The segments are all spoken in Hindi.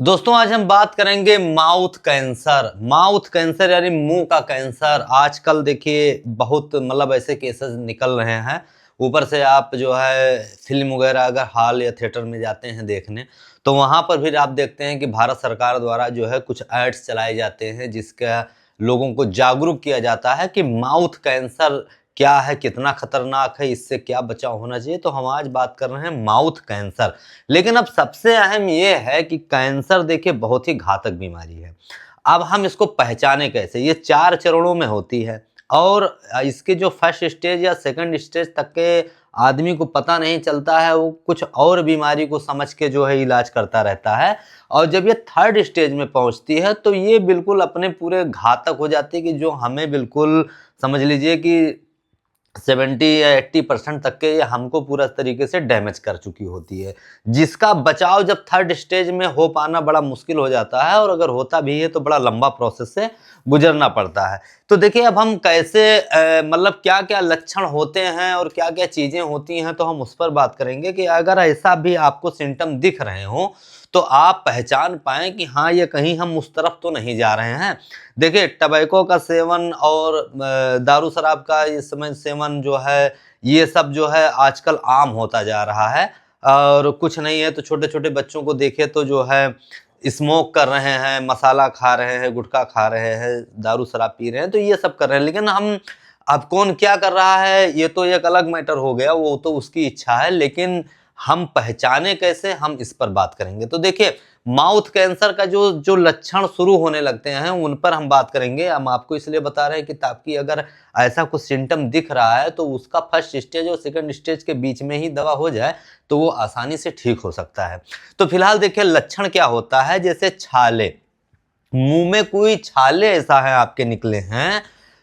दोस्तों आज हम बात करेंगे माउथ कैंसर। माउथ कैंसर यानी मुंह का कैंसर। आजकल देखिए बहुत ऐसे केसेस निकल रहे हैं। ऊपर से आप जो है फिल्म वगैरह अगर हॉल या थिएटर में जाते हैं देखने, तो वहां पर भी आप देखते हैं कि भारत सरकार द्वारा जो है कुछ एड्स चलाए जाते हैं जिसका लोगों को जागरूक किया जाता है कि माउथ कैंसर क्या है, कितना खतरनाक है, इससे क्या बचाव होना चाहिए। तो हम आज बात कर रहे हैं माउथ कैंसर। लेकिन अब सबसे अहम ये है कि कैंसर देखिए बहुत ही घातक बीमारी है। अब हम इसको पहचाने कैसे? ये 4 चरणों में होती है और इसके जो फर्स्ट स्टेज या सेकंड स्टेज तक के आदमी को पता नहीं चलता है, वो कुछ और बीमारी को समझ के जो है इलाज करता रहता है। और जब ये थर्ड स्टेज में पहुंचती है तो ये बिल्कुल अपने पूरे घातक हो जाती है कि जो हमें बिल्कुल समझ लीजिए कि 70 या 80% तक के ये हमको पूरा तरीके से डैमेज कर चुकी होती है, जिसका बचाव जब थर्ड स्टेज में हो पाना बड़ा मुश्किल हो जाता है और अगर होता भी है तो बड़ा लंबा प्रोसेस से गुजरना पड़ता है। तो देखिए अब हम कैसे क्या क्या लक्षण होते हैं और क्या क्या चीज़ें होती हैं, तो हम उस पर बात करेंगे कि अगर ऐसा भी आपको सिम्टम दिख रहे हों तो आप पहचान पाएँ कि हाँ, ये कहीं हम उस तरफ तो नहीं जा रहे हैं। देखिए टबैको का सेवन और दारू शराब का इस समय सेवन जो है, ये सब जो है आजकल आम होता जा रहा है। और कुछ नहीं है तो छोटे-छोटे बच्चों को देखें तो जो है स्मोक कर रहे हैं, मसाला खा रहे हैं, गुटखा खा रहे हैं, दारू शराब पी रहे हैं, तो ये सब कर रहे हैं। लेकिन हम अब कौन क्या कर रहा है ये तो एक अलग मैटर हो गया, वो तो उसकी इच्छा है, लेकिन हम पहचाने कैसे, हम इस पर बात करेंगे। तो देखिए माउथ कैंसर का जो जो लक्षण शुरू होने लगते हैं उन पर हम बात करेंगे। हम आपको इसलिए बता रहे हैं कि ताकि अगर ऐसा कुछ सिम्टम दिख रहा है तो उसका फर्स्ट स्टेज और सेकंड स्टेज के बीच में ही दवा हो जाए तो वो आसानी से ठीक हो सकता है। तो फिलहाल देखिए लक्षण क्या होता है, जैसे छाले, मुंह में कोई छाले ऐसा है आपके निकले हैं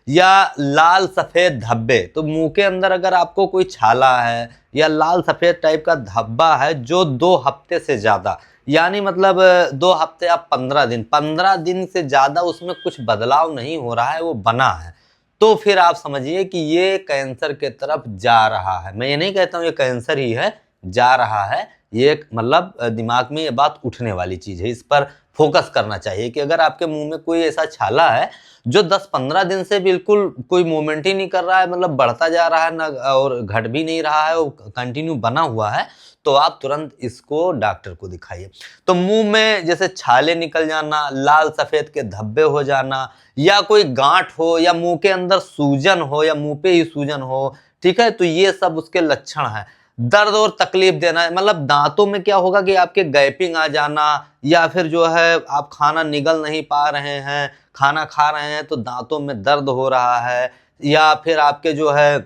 या लाल सफेद धब्बे। तो मुंह के अंदर अगर आपको कोई छाला है या लाल सफेद टाइप का धब्बा है जो 2 हफ्ते से ज्यादा, यानी 2 हफ्ते या 15 दिन से ज्यादा उसमें कुछ बदलाव नहीं हो रहा है, वो बना है, तो फिर आप समझिए कि ये कैंसर के तरफ जा रहा है। मैं ये नहीं कहता हूं ये कैंसर ही है, जा रहा है। ये एक दिमाग में ये बात उठने वाली चीज है, इस पर फोकस करना चाहिए कि अगर आपके मुंह में कोई ऐसा छाला है जो 10-15 दिन से बिल्कुल कोई मूवमेंट ही नहीं कर रहा है, बढ़ता जा रहा है ना और घट भी नहीं रहा है, वो कंटिन्यू बना हुआ है, तो आप तुरंत इसको डॉक्टर को दिखाइए। तो मुंह में जैसे छाले निकल जाना, लाल सफेद के धब्बे हो जाना, या कोई गांठ हो, या मुंह के अंदर सूजन हो, या मुंह पे ही सूजन हो, ठीक है, तो ये सब उसके लक्षण हैं। दर्द और तकलीफ देना, दांतों में क्या होगा कि आपके गैपिंग आ जाना, या फिर जो है आप खाना निगल नहीं पा रहे हैं, खाना खा रहे हैं तो दांतों में दर्द हो रहा है, या फिर आपके जो है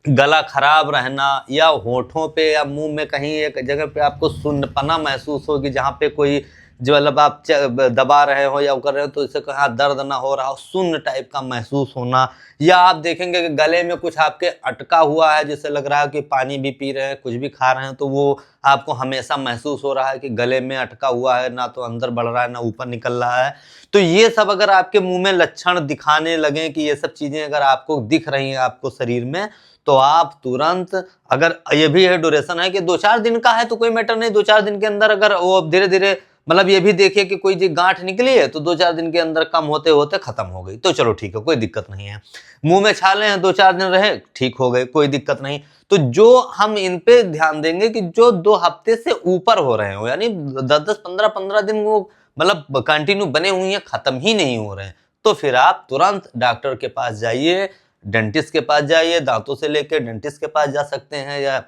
गला खराब रहना, या होठों पे या मुंह में कहीं एक जगह पे आपको सुन्नपना महसूस होगी जहाँ पे कोई जो आप दबा रहे हो या कर रहे हो, तो इससे कहाँ दर्द ना हो रहा हो, सुन्न टाइप का महसूस होना, या आप देखेंगे कि गले में कुछ आपके अटका हुआ है, जैसे लग रहा है कि पानी भी पी रहे हैं, कुछ भी खा रहे हैं, तो वो आपको हमेशा महसूस हो रहा है कि गले में अटका हुआ है, ना तो अंदर बढ़ रहा है ना ऊपर निकल रहा है। तो ये सब अगर आपके मुंह में लक्षण दिखाने लगे कि ये सब चीजें अगर आपको दिख रही हैं आपको शरीर में, तो आप तुरंत, अगर ये भी है ड्यूरेशन है कि 2-4 दिन का है तो कोई मैटर नहीं, 2-4 दिन के अंदर अगर वो धीरे धीरे ये भी देखिए कि कोई जी गांठ निकली है तो 2-4 दिन के अंदर कम होते होते खत्म हो गई, तो चलो ठीक है, कोई दिक्कत नहीं है। मुंह में छाले हैं 2-4 दिन रहे, ठीक हो गए, कोई दिक्कत नहीं। तो जो हम इन पे ध्यान देंगे कि जो 2 हफ्ते से ऊपर हो रहे हो, यानी 10-10 15-15 दिन वो कंटिन्यू बने हुए हैं, खत्म ही नहीं हो रहे हैं, तो फिर आप तुरंत डॉक्टर के पास जाइए, डेंटिस्ट के पास जाइए, दांतों से लेकर डेंटिस्ट के पास जा सकते हैं, या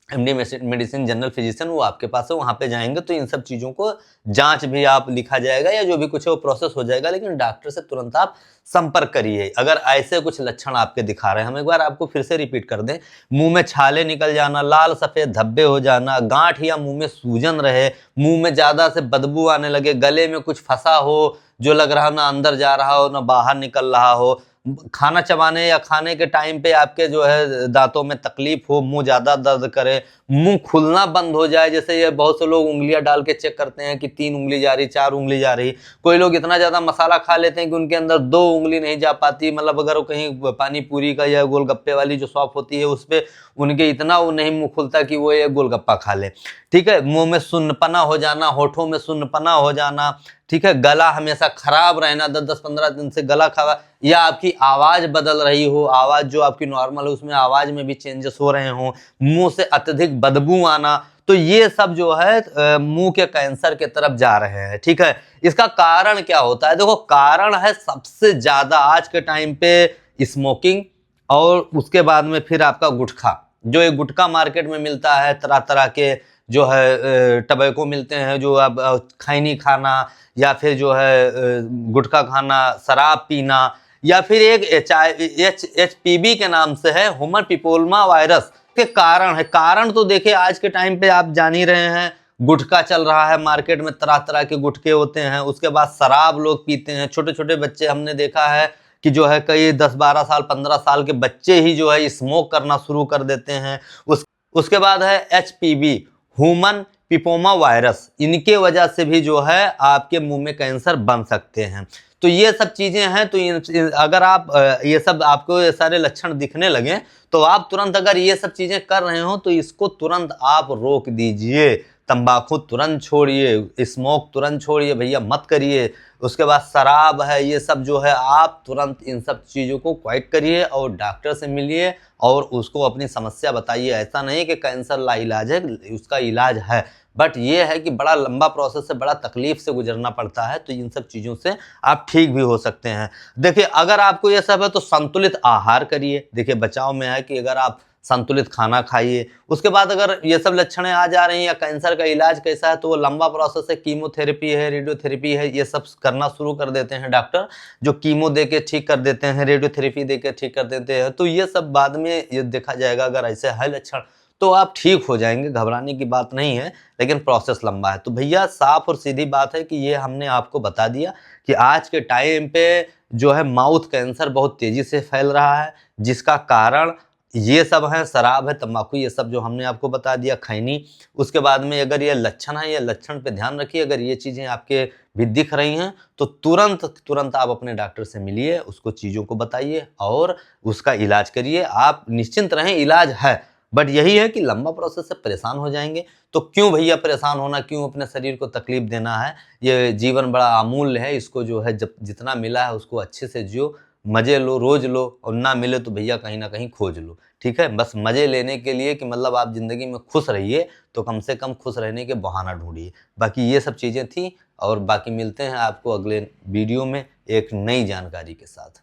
एमडी मेडिसिन जनरल फिजिशियन वो आपके पास है, वहां पे जाएंगे तो इन सब चीजों को जांच भी आप लिखा जाएगा या जो भी कुछ है वो प्रोसेस हो जाएगा। लेकिन डॉक्टर से तुरंत आप संपर्क करिए अगर ऐसे कुछ लक्षण आपके दिखा रहे हैं। हम एक बार आपको फिर से रिपीट कर दें, मुंह में छाले निकल जाना, लाल सफेद धब्बे हो जाना, गांठ या मुंह में सूजन रहे, मुंह में ज्यादा से बदबू आने लगे, गले में कुछ फंसा हो जो लग रहा ना अंदर जा रहा हो ना बाहर निकल रहा हो, खाना चबाने या खाने के टाइम पे आपके जो है दांतों में तकलीफ हो, मुंह ज्यादा दर्द करे, मुंह खुलना बंद हो जाए, जैसे ये बहुत से लोग उंगलियां डाल के चेक करते हैं कि 3 उंगली जा रही, 4 उंगली जा रही, कोई लोग इतना ज्यादा मसाला खा लेते हैं कि उनके अंदर 2 उंगली नहीं जा पाती, अगर वो कहीं पानी पूरी का या गोलगप्पे वाली जो शॉप होती है उस पे उनके इतना वो नहीं मुंह खुलता कि वो ये गोलगप्पा खा ले, ठीक है, मुंह में सुन्नपना हो जाना, होठों में सुन्नपना हो जाना, ठीक है, गला हमेशा खराब रहना, 10-10 15 दिन से गला खराब, या आपकी आवाज बदल रही हो, आवाज जो आपकी नॉर्मल है उसमें आवाज में भी चेंजेस हो रहे हो, मुंह से अत्यधिक बदबू आना, तो ये सब जो है मुंह के कैंसर की तरफ जा रहे हैं। ठीक है, इसका कारण क्या होता है? देखो, कारण है सबसे ज्यादा आज के टाइम पे स्मोकिंग, और उसके बाद में फिर आपका गुटखा। जो एक गुटखा मार्केट में मिलता है, तरह तरह के जो है टबैको मिलते हैं, जो अब खैनी खाना, या फिर जो है गुटखा खाना, शराब पीना, या फिर एक HPV के नाम से है, ह्यूमन पिपोलमा वायरस के कारण है। कारण तो देखिए आज के टाइम पे आप जान ही रहे हैं, गुटखा चल रहा है मार्केट में, तरह तरह के गुटखे होते हैं, उसके बाद शराब लोग पीते हैं, छोटे छोटे बच्चे हमने देखा है कि जो है कई 10-12 साल 15 साल के बच्चे ही जो है स्मोक करना शुरू कर देते हैं। उसके बाद है HPV, ह्यूमन पिपोमा वायरस, इनके वजह से भी जो है आपके मुंह में कैंसर बन सकते हैं। तो ये सब चीजें हैं, तो अगर आप ये सब आपको ये सारे लक्षण दिखने लगे, तो आप तुरंत अगर ये सब चीजें कर रहे हो तो इसको तुरंत आप रोक दीजिए। तंबाकू तुरंत छोड़िए, स्मोक तुरंत छोड़िए भैया, मत करिए। उसके बाद शराब है, ये सब जो है आप तुरंत इन सब चीज़ों को क्वाइट करिए और डॉक्टर से मिलिए और उसको अपनी समस्या बताइए। ऐसा नहीं कि कैंसर लाइलाज है, उसका इलाज है, बट ये है कि बड़ा लंबा प्रोसेस है, बड़ा तकलीफ से गुजरना पड़ता है। तो इन सब चीज़ों से आप ठीक भी हो सकते हैं। देखिए, अगर आपको ये सब है तो संतुलित आहार करिए। देखिए, बचाव में है कि अगर आप संतुलित खाना खाइए। उसके बाद अगर ये सब लक्षणें आ जा रही हैं, या कैंसर का इलाज कैसा है, तो वो लंबा प्रोसेस है, कीमोथेरेपी है, रेडियोथेरेपी है, ये सब करना शुरू कर देते हैं डॉक्टर, जो कीमो दे के ठीक कर देते हैं, रेडियोथेरेपी दे के ठीक कर देते हैं। तो ये सब बाद में ये देखा जाएगा, अगर ऐसे है लक्षण तो आप ठीक हो जाएंगे, घबराने की बात नहीं है, लेकिन प्रोसेस लंबा है। तो भैया साफ और सीधी बात है कि ये हमने आपको बता दिया कि आज के टाइम पे जो है माउथ कैंसर बहुत तेजी से फैल रहा है, जिसका कारण ये सब है, शराब है, तंबाकू, ये सब जो हमने आपको बता दिया, खैनी। उसके बाद में अगर ये लक्षण है, ये लक्षण पे ध्यान रखिए। अगर ये चीज़ें आपके भी दिख रही हैं तो तुरंत तुरंत आप अपने डॉक्टर से मिलिए, उसको चीज़ों को बताइए और उसका इलाज करिए। आप निश्चिंत रहें, इलाज है, बट यही है कि लंबा प्रोसेस से परेशान हो जाएंगे। तो क्यों भैया परेशान होना, क्यों अपने शरीर को तकलीफ देना है? ये जीवन बड़ा अमूल्य है, इसको जो है जब जितना मिला है उसको अच्छे से जियो, मजे लो, रोज लो, और ना मिले तो भैया कहीं ना कहीं खोज लो। ठीक है, बस मजे लेने के लिए कि मतलब आप जिंदगी में खुश रहिए, तो कम से कम खुश रहने के बहाना ढूंढिए। बाकी ये सब चीजें थी, और बाकी मिलते हैं आपको अगले वीडियो में एक नई जानकारी के साथ।